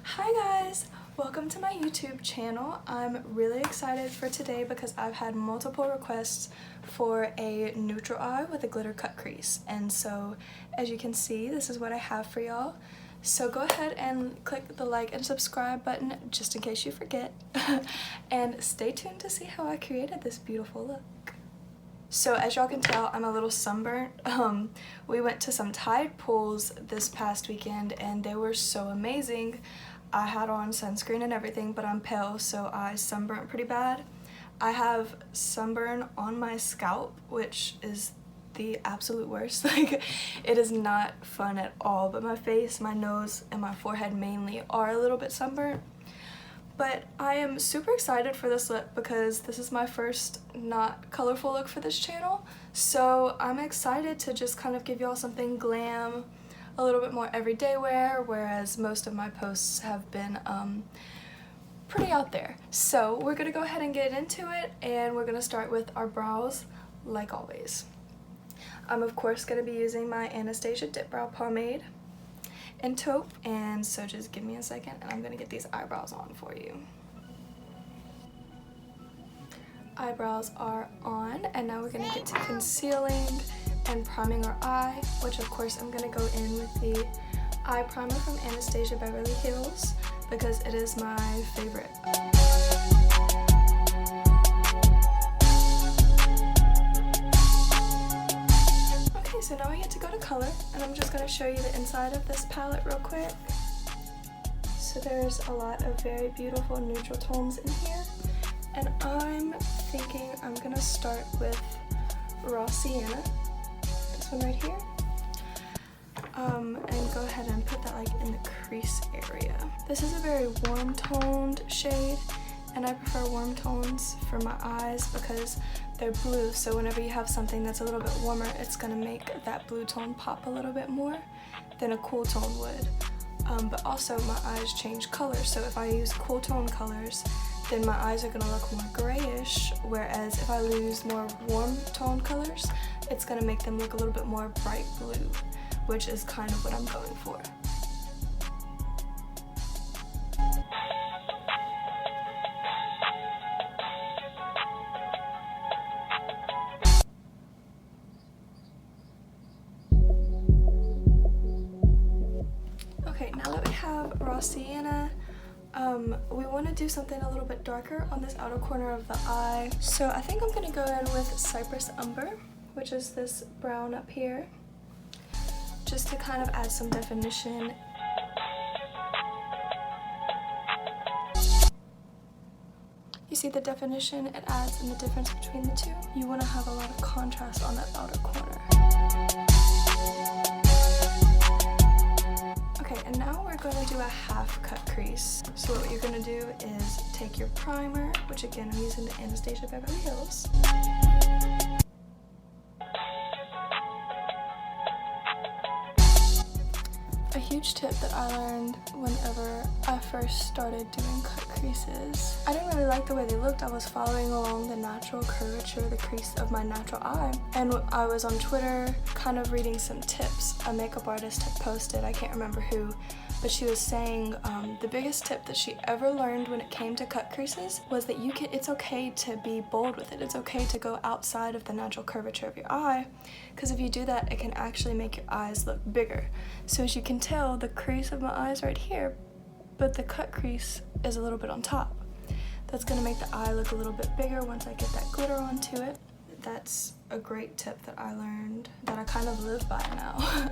Hi guys! Welcome to my YouTube channel. I'm really excited for today because I've had multiple requests for a neutral eye with a glitter cut crease. And so, as you can see, this is what I have for y'all. So go ahead and click the like and subscribe button just in case you forget. And stay tuned to see how I created this beautiful look. So as y'all can tell, I'm a little sunburnt. We went to some tide pools this past weekend and they were so amazing. I had on sunscreen and everything, but I'm pale, so I sunburnt pretty bad. I have sunburn on my scalp, which is the absolute worst. Like, it is not fun at all, but my face, my nose, and my forehead mainly are a little bit sunburnt. But I am super excited for this look because this is my first not colorful look for this channel. So I'm excited to just kind of give y'all something glam, a little bit more everyday wear, whereas most of my posts have been pretty out there. So we're gonna go ahead and get into it, and we're gonna start with our brows like always. I'm of course gonna be using my Anastasia Dipbrow Pomade and Taupe, and so just give me a second and I'm gonna get these eyebrows on for you. Eyebrows are on, and now we're gonna get to concealing and priming our eye, which of course I'm gonna go in with the eye primer from Anastasia Beverly Hills because it is my favorite. Okay, so now I get to go to color, and I'm just gonna show you the inside of this palette real quick. So there's a lot of very beautiful neutral tones in here, and I'm thinking I'm gonna start with Raw Sienna. This one right here, and go ahead and put that like in the crease area. This is a very warm toned shade, and I prefer warm tones for my eyes because they're blue, so whenever you have something that's a little bit warmer, it's gonna make that blue tone pop a little bit more than a cool tone would. But also my eyes change color, so if I use cool tone colors, then my eyes are gonna look more grayish, whereas if I use more warm tone colors, it's gonna make them look a little bit more bright blue, which is kind of what I'm going for. Okay, now that we have Raw Sienna, we want to do something a little bit darker on this outer corner of the eye. So I think I'm going to go in with Cypress Umber, which is this brown up here, just to kind of add some definition. You see the definition it adds and the difference between the two? You want to have a lot of contrast on that outer corner. Okay, and now we're going to do a half cut crease. So what you're going to do is take your primer, which again I'm using the Anastasia Beverly Hills. A huge tip that I learned whenever I first started doing cut creases. I didn't really like the way they looked. I was following along the natural curvature, the crease of my natural eye. And I was on Twitter kind of reading some tips a makeup artist had posted, I can't remember who, but she was saying the biggest tip that she ever learned when it came to cut creases was that it's okay to be bold with it. It's okay to go outside of the natural curvature of your eye, because if you do that, it can actually make your eyes look bigger. So as you can tell, the crease of my eyes right here, but the cut crease is a little bit on top. That's gonna make the eye look a little bit bigger once I get that glitter onto it. That's a great tip that I learned that I kind of live by now.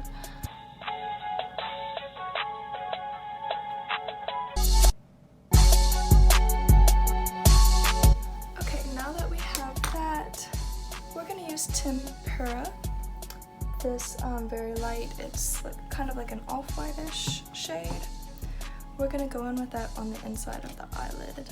Tempera, this very light, it's like, kind of like an off-whitish shade. We're gonna go in with that on the inside of the eyelid.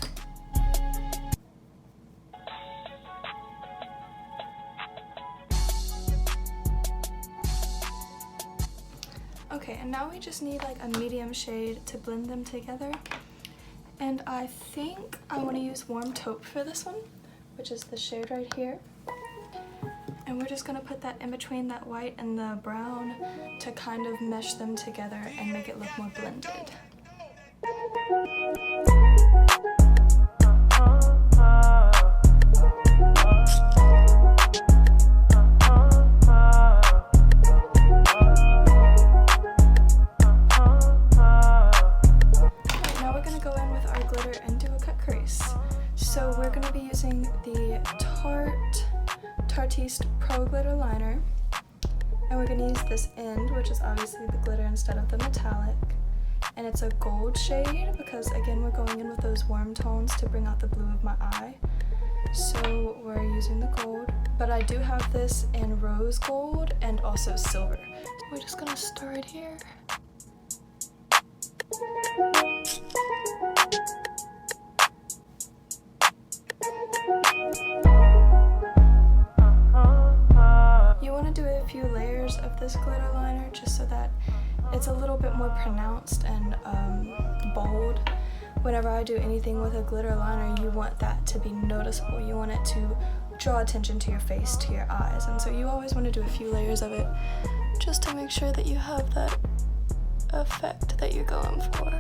Okay, and now we just need like a medium shade to blend them together. And I think I want to use Warm Taupe for this one, which is the shade right here. And we're just going to put that in between that white and the brown to kind of mesh them together and make it look more blended. using the Tarteist Pro Glitter Liner. And we're going to use this end, which is obviously the glitter instead of the metallic. And it's a gold shade because, again, we're going in with those warm tones to bring out the blue of my eye. So we're using the gold. But I do have this in rose gold and also silver. We're just going to stir it here. You want to do a few layers of this glitter liner just so that it's a little bit more pronounced and bold. Whenever I do anything with a glitter liner, you want that to be noticeable. You want it to draw attention to your face, to your eyes, and so you always want to do a few layers of it just to make sure that you have that effect that you're going for.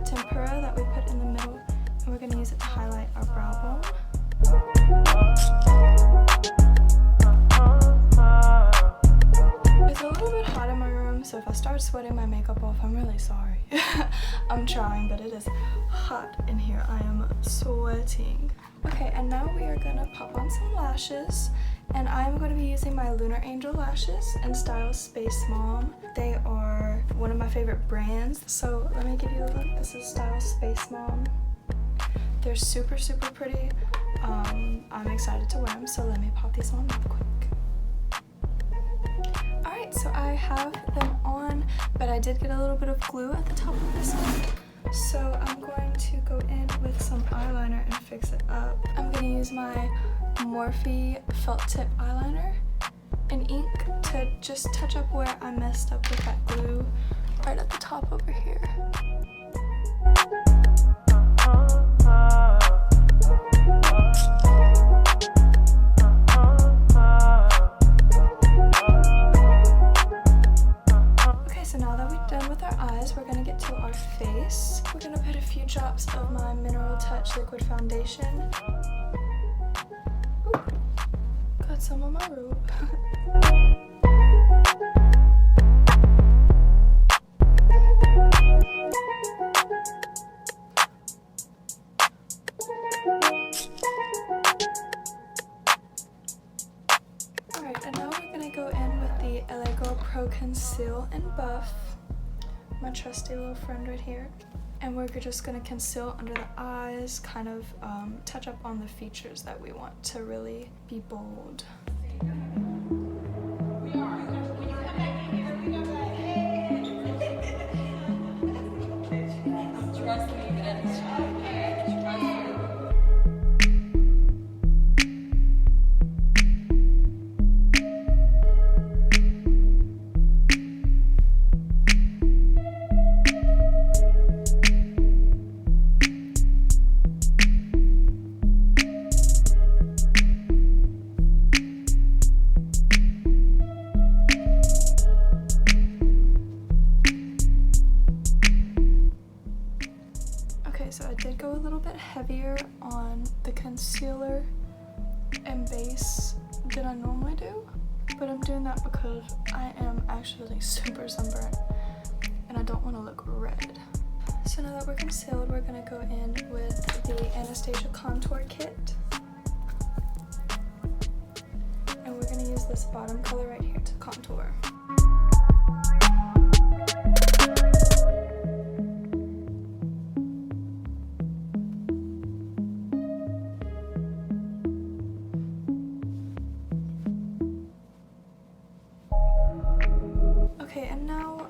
Tempera that we put in the middle, and we're going to use it to highlight our brow bone. It's a little bit hot in my room, so if I start sweating my makeup off, I'm really sorry. I'm trying, but it is hot in here. I am sweating. Okay, and now we are going to pop on some lashes, and I'm going to be using my Lunar Angel lashes in style Space Mom. They are one of my favorite brands, so let me give you a look. This is style Space Mom. They're super, super pretty. I'm excited to wear them, so let me pop these on real quick. Alright, so I have them on, but I did get a little bit of glue at the top of this one. So I'm going to go in with some eyeliner and fix it up. I'm going to use my Morphe felt tip eyeliner and ink to just touch up where I messed up with that glue right at the top over here. Okay, so now that we're done with our eyes, we're going to get to our face. We're going to put a few drops of my Mineral Touch liquid foundation. Ooh, got some on my robe. Alright, and now we're going to go in with the LA Girl Pro Conceal and Buff, my trusty little friend right here. And we're just going to conceal under the eyes, kind of touch up on the features that we want to really be bold. So I did go a little bit heavier on the concealer and base than I normally do, but I'm doing that because I am actually super sunburned and I don't want to look red. So now that we're concealed, we're going to go in with the Anastasia Contour Kit, and we're going to use this bottom color right here to contour. Okay, and now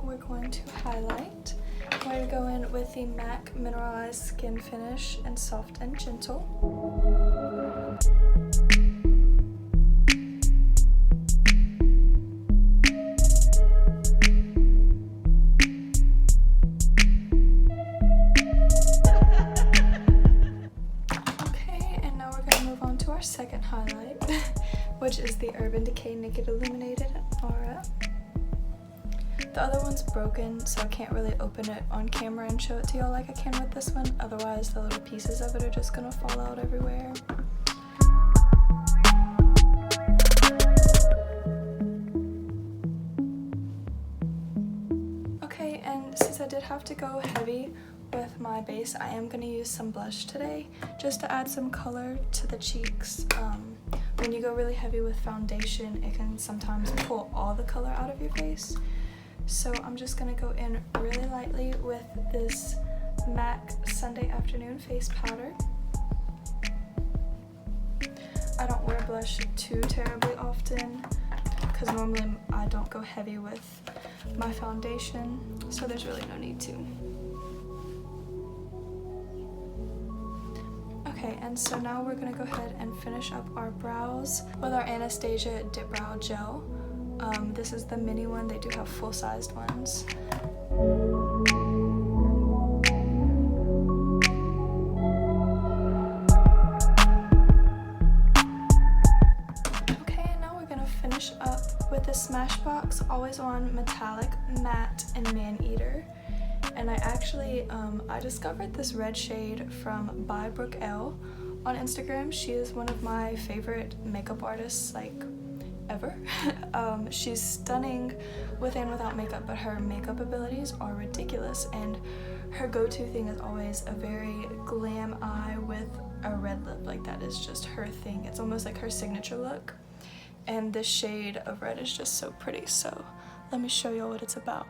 we're going to highlight. I'm going to go in with the MAC Mineralized Skin Finish in Soft and Gentle. Okay, and now we're going to move on to our second highlight, which is the Urban Decay Naked Illuminated Aura. The other one's broken, so I can't really open it on camera and show it to y'all like I can with this one. Otherwise, the little pieces of it are just gonna fall out everywhere. Okay, and since I did have to go heavy with my base, I am gonna use some blush today just to add some color to the cheeks. When you go really heavy with foundation, it can sometimes pull all the color out of your face. So I'm just gonna go in really lightly with this MAC Sunday Afternoon face powder. I don't wear blush too terribly often because normally I don't go heavy with my foundation, so there's really no need to. Okay, and so now we're gonna go ahead and finish up our brows with our Anastasia Dipbrow gel. This is the mini one. They do have full-sized ones. Okay, and now we're gonna finish up with the Smashbox Always On Metallic Matte and Maneater. And I actually, I discovered this red shade from by Brooke L on Instagram. She is one of my favorite makeup artists, like, ever. She's stunning with and without makeup, but her makeup abilities are ridiculous, and her go-to thing is always a very glam eye with a red lip. Like, that is just her thing. It's almost like her signature look, and this shade of red is just so pretty. So let me show you what it's about.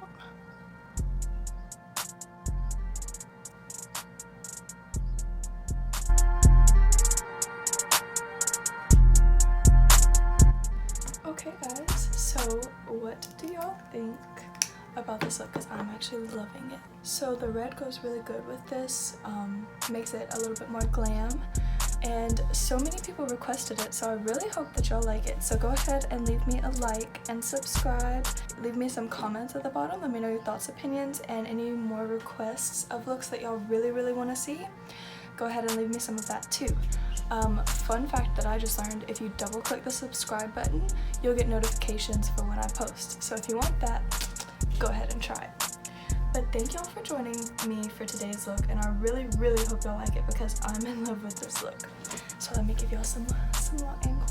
Okay guys, so what do y'all think about this look? Because I'm actually loving it. So the red goes really good with this, makes it a little bit more glam, and so many people requested it, so I really hope that y'all like it. So go ahead and leave me a like and subscribe. Leave me some comments at the bottom. Let me know your thoughts, opinions, and any more requests of looks that y'all really want to see. Go ahead and leave me some of that too. Fun fact that I just learned, if you double click the subscribe button, you'll get notifications for when I post. So if you want that, go ahead and try it. But thank y'all for joining me for today's look, and I really hope y'all like it because I'm in love with this look. So let me give y'all some little angles.